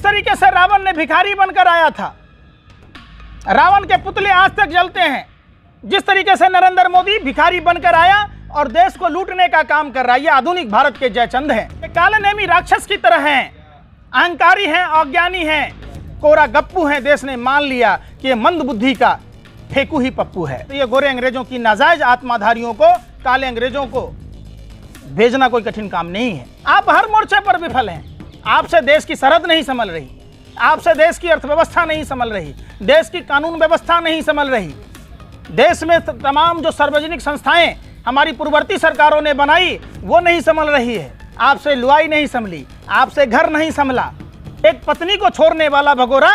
तरीके से रावण ने भिखारी बनकर आया था, रावण के पुतले आज तक जलते हैं। जिस तरीके से नरेंद्र मोदी भिखारी बनकर आया और देश को लूटने का काम कर रहा है, ये आधुनिक भारत के जयचंद हैं। ये काले नेमी राक्षस की तरह हैं, अहंकारी हैं, अज्ञानी हैं, कोरा गप्पू हैं। देश ने मान लिया कि ये मंद बुद्धि का फेंकू ही पप्पू है। तो ये गोरे अंग्रेजों की नाजायज आत्माधारियों को, काले अंग्रेजों को भेजना कोई कठिन काम नहीं है। आप हर मोर्चे पर विफल हैं। आपसे देश की सरहद नहीं संभल रही, आपसे देश की अर्थव्यवस्था नहीं संभल रही, देश की कानून व्यवस्था नहीं संभल रही। देश में तमाम जो सार्वजनिक संस्थाएं हमारी पूर्ववर्ती सरकारों ने बनाई वो नहीं संभल रही है। आपसे लुआई नहीं संभली, आपसे घर नहीं संभला। एक पत्नी को छोड़ने वाला भगोरा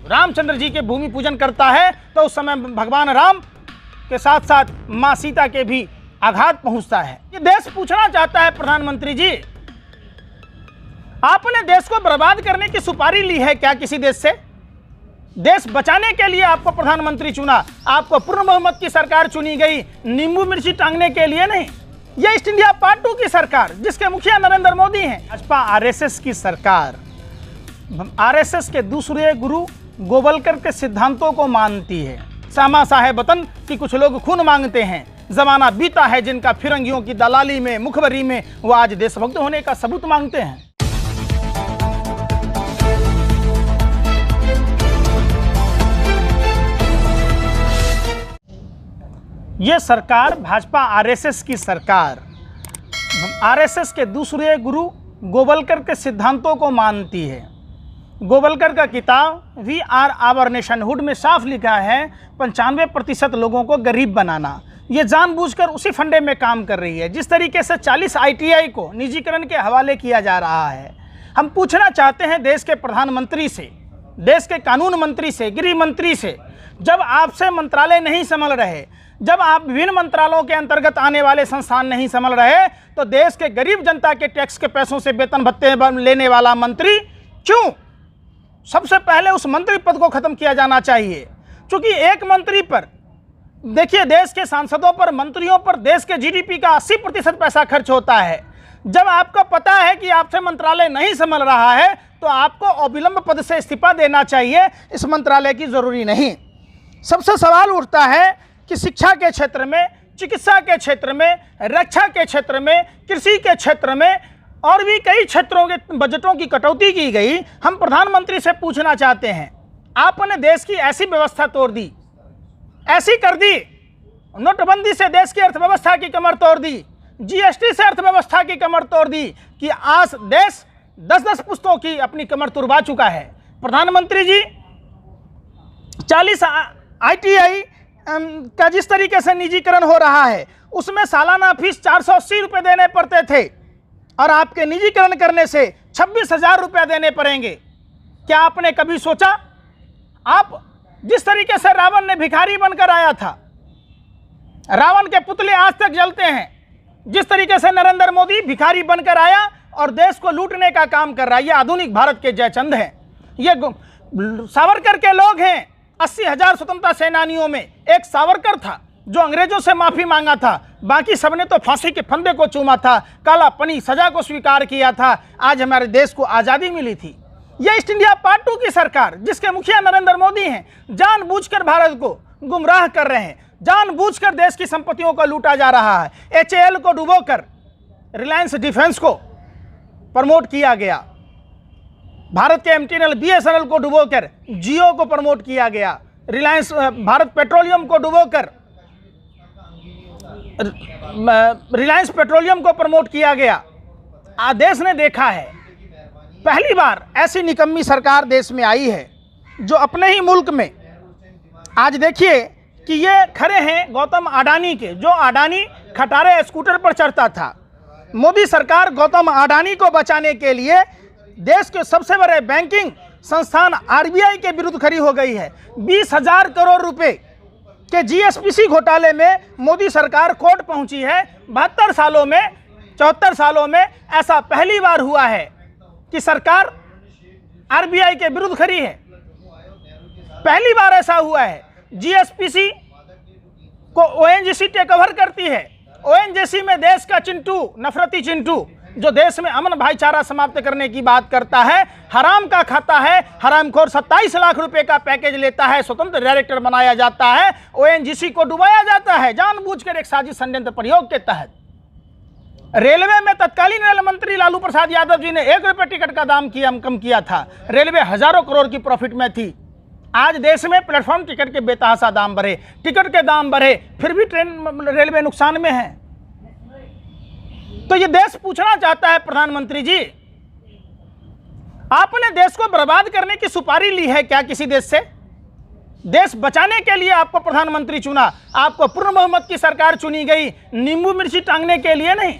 रामचंद्र जी के भूमि पूजन करता है तो उस समय भगवान राम के साथ साथ मां सीता के भी आघात पहुंचता है। ये देश पूछना चाहता है, प्रधानमंत्री जी, आपने देश को बर्बाद करने की सुपारी ली है क्या किसी देश से? देश बचाने के लिए आपको प्रधानमंत्री चुना, आपको पूर्ण बहुमत की सरकार चुनी गई, नींबू मिर्ची टांगने के लिए नहीं। यह ईस्ट इंडिया पार्ट 2 की सरकार, जिसके मुखिया नरेंद्र मोदी हैं। भाजपा आरएसएस की सरकार, आरएसएस के दूसरे गुरु गोवलकर के सिद्धांतों को मानती है। सामा साहेब वतन की कुछ लोग खून मांगते हैं। जमाना बीता है जिनका फिरंगियों की दलाली में, मुखबरी में वो आज देशभक्त होने का सबूत मांगते हैं। ये सरकार, भाजपा आरएसएस की सरकार, आरएसएस के दूसरे गुरु गोवलकर के सिद्धांतों को मानती है। गोवलकर का किताब वी आर आवर नेशनहुड में साफ लिखा है 95% लोगों को गरीब बनाना। ये जानबूझकर उसी फंडे में काम कर रही है। जिस तरीके से 40 आईटीआई को निजीकरण के हवाले किया जा रहा है, हम पूछना चाहते हैं देश के प्रधानमंत्री से, देश के कानून मंत्री से, गृह मंत्री से, जब आपसे मंत्रालय नहीं संभल रहे, जब आप विभिन्न मंत्रालयों के अंतर्गत आने वाले संस्थान नहीं संभल रहे, तो देश के गरीब जनता के टैक्स के पैसों से वेतन भत्ते लेने वाला मंत्री क्यों? सबसे पहले उस मंत्री पद को खत्म किया जाना चाहिए। क्योंकि एक मंत्री पर, देखिए, देश के सांसदों पर, मंत्रियों पर देश के जीडीपी का 80% पैसा खर्च होता है। जब आपको पता है कि आपसे मंत्रालय नहीं संभल रहा है तो आपको अविलंब पद से इस्तीफा देना चाहिए। इस मंत्रालय की जरूरी नहीं। सबसे सवाल उठता है कि शिक्षा के क्षेत्र में, चिकित्सा के क्षेत्र में, रक्षा के क्षेत्र में, कृषि के क्षेत्र में और भी कई क्षेत्रों के बजटों की कटौती की गई। हम प्रधानमंत्री से पूछना चाहते हैं, आपने देश की ऐसी व्यवस्था तोड़ दी, ऐसी कर दी, नोटबंदी से देश की अर्थव्यवस्था की कमर तोड़ दी, जीएसटी से अर्थव्यवस्था की कमर तोड़ दी कि आज देश 10-10 पुस्तों की अपनी कमर तुड़वा चुका है। प्रधानमंत्री जी, 40 आईटीआई का जिस तरीके से निजीकरण हो रहा है उसमें सालाना फीस 480 रुपये देने पड़ते थे और आपके निजीकरण करने से 26,000 रुपये देने पड़ेंगे। क्या आपने कभी सोचा? आप जिस तरीके से रावण ने भिखारी बनकर आया था, रावण के पुतले आज तक जलते हैं। जिस तरीके से नरेंद्र मोदी भिखारी बनकर आया और देश को लूटने का काम कर रहा है, ये आधुनिक भारत के जयचंद हैं। ये सावरकर के लोग हैं। 80,000 स्वतंत्रता सेनानियों में एक सावरकर था जो अंग्रेजों से माफी मांगा था, बाकी सबने तो फांसी के फंदे को चूमा था, काला पनी सजा को स्वीकार किया था। आज हमारे देश को आज़ादी मिली थी। यह ईस्ट इंडिया पार्ट 2 की सरकार, जिसके मुखिया नरेंद्र मोदी हैं, जानबूझकर भारत को गुमराह कर रहे हैं, जानबूझकर देश की संपत्तियों को लूटा जा रहा है। एचएएल को डुबोकर रिलायंस डिफेंस को प्रमोट किया गया, भारत के एमटीएनएल बीएसएनएल को डुबोकर जियो को प्रमोट किया गया, रिलायंस भारत पेट्रोलियम को डुबोकर रिलायंस पेट्रोलियम को प्रमोट किया गया। देश ने देखा है, पहली बार ऐसी निकम्मी सरकार देश में आई है जो अपने ही मुल्क में, आज देखिए कि ये खड़े हैं गौतम अडानी के, जो अडानी खटारे स्कूटर पर चढ़ता था। मोदी सरकार गौतम अडानी को बचाने के लिए देश के सबसे बड़े बैंकिंग संस्थान आरबीआई के विरुद्ध खड़ी हो गई है। 20,000 करोड़ रुपए के जीएसपीसी घोटाले में मोदी सरकार कोर्ट पहुंची है। 72 सालों में, 74 सालों में ऐसा पहली बार हुआ है कि सरकार आरबीआई के विरुद्ध खड़ी है। पहली बार ऐसा हुआ है। जीएसपीसी को ओएनजीसी टेक ओवर करती है। ओएनजीसी में देश का चिंटू, नफरती चिंटू जो देश में अमन भाईचारा समाप्त करने की बात करता है, हराम का खाता है, हरामखोर 27 लाख रुपए का पैकेज लेता है, स्वतंत्र डायरेक्टर बनाया जाता है, ओएनजीसी को डुबाया जाता है जानबूझकर एक साजिश षड्यंत्र प्रयोग के तहत। रेलवे में तत्कालीन रेल मंत्री लालू प्रसाद यादव जी ने 1 रुपये टिकट का दाम कम किया था। रेलवे हजारों करोड़ की प्रॉफिट में थी। आज देश में प्लेटफॉर्म टिकट के बेतहाशा दाम बढ़े, टिकट के दाम बढ़े, फिर भी रेलवे नुकसान में है। तो ये देश पूछना चाहता है प्रधानमंत्री जी, आपने देश को बर्बाद करने की सुपारी ली है क्या किसी देश से? देश बचाने के लिए आपको प्रधानमंत्री चुना, आपको पूर्ण बहुमत की सरकार चुनी गई, नींबू मिर्ची टांगने के लिए नहीं।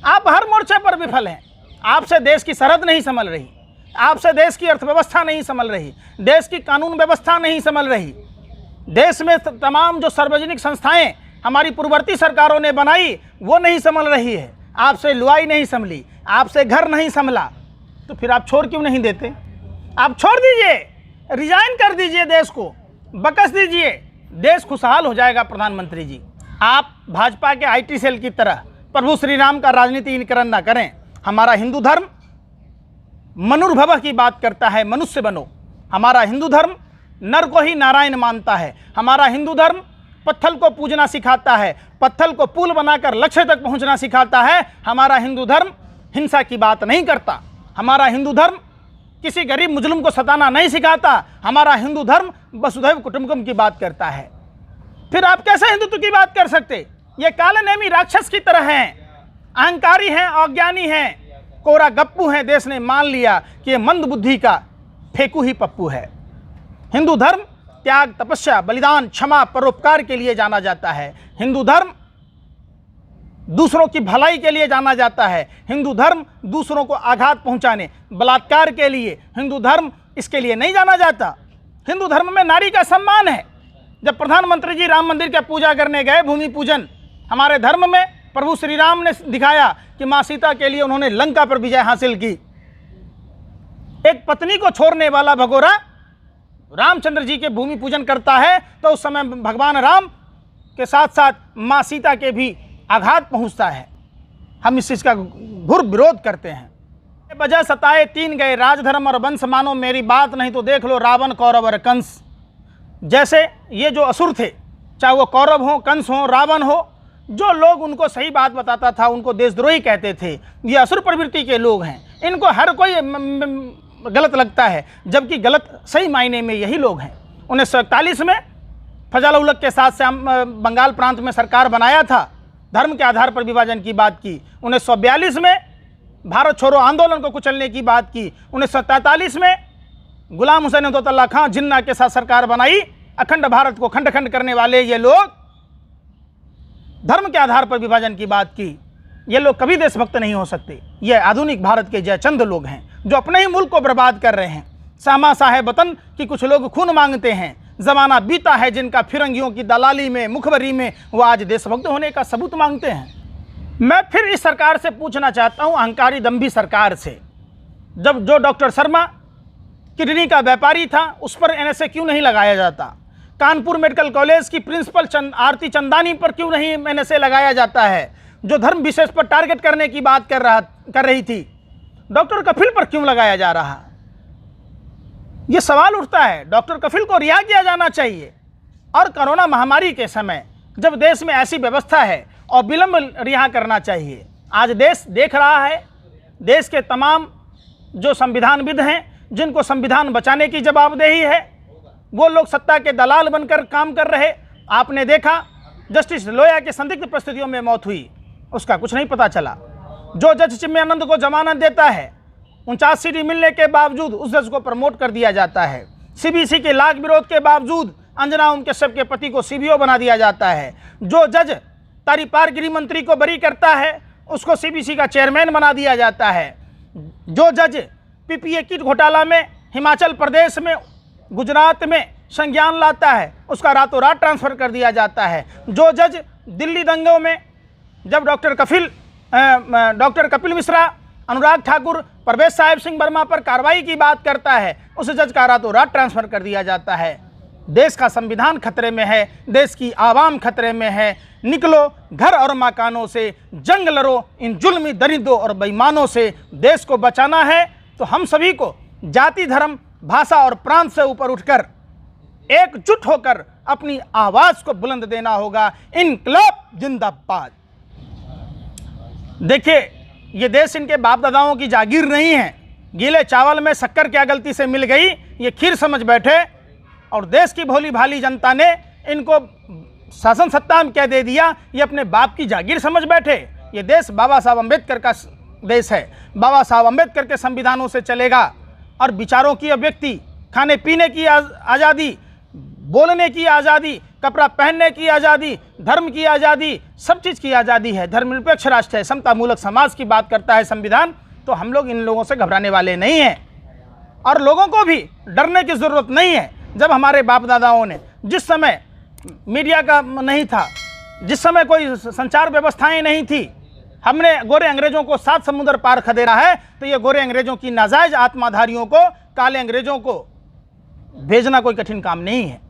आप हर मोर्चे पर विफल हैं। आपसे देश की सरहद नहीं संभल रही, आपसे देश की अर्थव्यवस्था नहीं संभल रही, देश की कानून व्यवस्था नहीं संभल रही। देश में तमाम जो सार्वजनिक संस्थाएं हमारी पूर्ववर्ती सरकारों ने बनाई वो नहीं संभल रही है। आपसे लुआई नहीं संभली, आपसे घर नहीं संभला, तो फिर आप छोड़ क्यों नहीं देते? आप छोड़ दीजिए, रिजाइन कर दीजिए, देश को बकस दीजिए, देश खुशहाल हो जाएगा। प्रधानमंत्री जी, आप भाजपा के आईटी सेल की तरह प्रभु श्री राम का राजनीतिकरण ना करें। हमारा हिंदू धर्म मनुर्भव की बात करता है, मनुष्य बनो। हमारा हिंदू धर्म नर को ही नारायण मानता है। हमारा हिंदू धर्म पत्थर को पूजना सिखाता है, पत्थर को पुल बनाकर लक्ष्य तक पहुंचना सिखाता है। हमारा हिंदू धर्म हिंसा की बात नहीं करता। हमारा हिंदू धर्म किसी गरीब मुजलुम को सताना नहीं सिखाता। हमारा हिंदू धर्म वसुधैव कुटुंबकम की बात करता है। फिर आप कैसे हिंदुत्व की बात कर सकते? ये काले नेमी राक्षस की तरह हैं, अहंकारी हैं, अज्ञानी हैं, कोरा गप्पू हैं। देश ने मान लिया कि ये मंद बुद्धि का फेंकू ही पप्पू है। हिंदू धर्म त्याग, तपस्या, बलिदान, क्षमा, परोपकार के लिए जाना जाता है। हिंदू धर्म दूसरों की भलाई के लिए जाना जाता है। हिंदू धर्म दूसरों को आघात पहुंचाने, बलात्कार के लिए हिंदू धर्म इसके लिए नहीं जाना जाता। हिंदू धर्म में नारी का सम्मान है। जब प्रधानमंत्री जी राम मंदिर के पूजा करने गए, भूमि पूजन, हमारे धर्म में प्रभु श्री राम ने दिखाया कि माँ सीता के लिए उन्होंने लंका पर विजय हासिल की। एक पत्नी को छोड़ने वाला भगोरा रामचंद्र जी के भूमि पूजन करता है तो उस समय भगवान राम के साथ साथ माँ सीता के भी आघात पहुंचता है। हम इस चीज़ का घोर विरोध करते हैं। वजह सताए 3 गए, राजधर्म और वंश मानो मेरी बात, नहीं तो देख लो रावण, कौरव और कंस। जैसे ये जो असुर थे, चाहे वो कौरव हो, कंस हो, रावण हो, जो लोग उनको सही बात बताता था उनको देशद्रोही कहते थे। ये असुर प्रवृत्ति के लोग हैं। इनको हर कोई गलत लगता है, जबकि गलत सही मायने में यही लोग हैं। 1941 में फजल उल-हक के साथ से बंगाल प्रांत में सरकार बनाया था, धर्म के आधार पर विभाजन की बात की। 1942 में भारत छोड़ो आंदोलन को कुचलने की बात की। 1943 में गुलाम हुसैन अब्दुल्ला खां जिन्ना के साथ सरकार बनाई। अखंड भारत को खंड खंड करने वाले ये लोग धर्म के आधार पर विभाजन की बात की। ये लोग कभी देशभक्त नहीं हो सकते। ये आधुनिक भारत के जयचंद लोग हैं जो अपने ही मुल्क को बर्बाद कर रहे हैं। सामा साहेब वतन की कुछ लोग खून मांगते हैं। ज़माना बीता है जिनका फिरंगियों की दलाली में, मुखबरी में वो आज देशभक्त होने का सबूत मांगते हैं। मैं फिर इस सरकार से पूछना चाहता हूँ, अहंकारी दम्भी सरकार से, जब जो डॉक्टर शर्मा किडनी का व्यापारी था उस पर एनएसए क्यों नहीं लगाया जाता? कानपुर मेडिकल कॉलेज की प्रिंसिपल आरती चंदानी पर क्यों नहीं एनएसए लगाया जाता है? जो धर्म विशेष पर टारगेट करने की बात कर रही थी, डॉक्टर कफिल पर क्यों लगाया जा रहा? ये सवाल उठता है। डॉक्टर कफिल को रिहा किया जाना चाहिए। और कोरोना महामारी के समय जब देश में ऐसी व्यवस्था है और विलंब रिहा करना चाहिए। आज देश देख रहा है, देश के तमाम जो संविधानविद हैं जिनको संविधान बचाने की जवाबदेही है, वो लोग सत्ता के दलाल बनकर काम कर रहे। आपने देखा जस्टिस लोया की संदिग्ध परिस्थितियों में मौत हुई, उसका कुछ नहीं पता चला। जो जज चिन्मयानंद को जमानत देता है, 49 सीटी मिलने के बावजूद उस जज को प्रमोट कर दिया जाता है। सीबीसी के लाख विरोध के बावजूद अंजना ओम कश्यप के पति को सीबीओ बना दिया जाता है। जो जज तारीपार गृह मंत्री को बरी करता है उसको सीबीसी का चेयरमैन बना दिया जाता है। जो जज पीपीए किट घोटाला में हिमाचल प्रदेश में, गुजरात में संज्ञान लाता है उसका रातों रात ट्रांसफ़र कर दिया जाता है। जो जज दिल्ली दंगों में जब डॉक्टर कपिल मिश्रा, अनुराग ठाकुर, परवेश साहिब सिंह वर्मा पर कार्रवाई की बात करता है उस जज का रातों रात ट्रांसफ़र कर दिया जाता है। देश का संविधान खतरे में है, देश की आवाम खतरे में है। निकलो घर और मकानों से, जंग लड़ो इन जुल्मी दरिंदों और बेईमानों से। देश को बचाना है तो हम सभी को जाति, धर्म, भाषा और प्रांत से ऊपर उठकर एकजुट होकर अपनी आवाज़ को बुलंद देना होगा। इनकलाब जिंदाबाद। देखिए, ये देश इनके बाप दादाओं की जागीर नहीं है। गीले चावल में शक्कर क्या गलती से मिल गई, ये खीर समझ बैठे और देश की भोली भाली जनता ने इनको शासन सत्ता में क्या दे दिया, ये अपने बाप की जागीर समझ बैठे। ये देश बाबा साहब अम्बेडकर का देश है। बाबा साहब अम्बेडकर के संविधानों से चलेगा और विचारों की अभिव्यक्ति, खाने पीने की आज़ादी, बोलने की आज़ादी, कपड़ा पहनने की आज़ादी, धर्म की आज़ादी, सब चीज़ की आज़ादी है। धर्मनिरपेक्ष राष्ट्र है, समतामूलक समाज की बात करता है संविधान। तो हम लोग इन लोगों से घबराने वाले नहीं हैं और लोगों को भी डरने की ज़रूरत नहीं है। जब हमारे बाप दादाओं ने, जिस समय मीडिया का नहीं था, जिस समय कोई संचार व्यवस्थाएं नहीं थी, हमने गोरे अंग्रेजों को 7 समुद्र पार खदेड़ा है, तो ये गोरे अंग्रेजों की नाजायज आत्माधारियों को, काले अंग्रेजों को भेजना कोई कठिन काम नहीं है।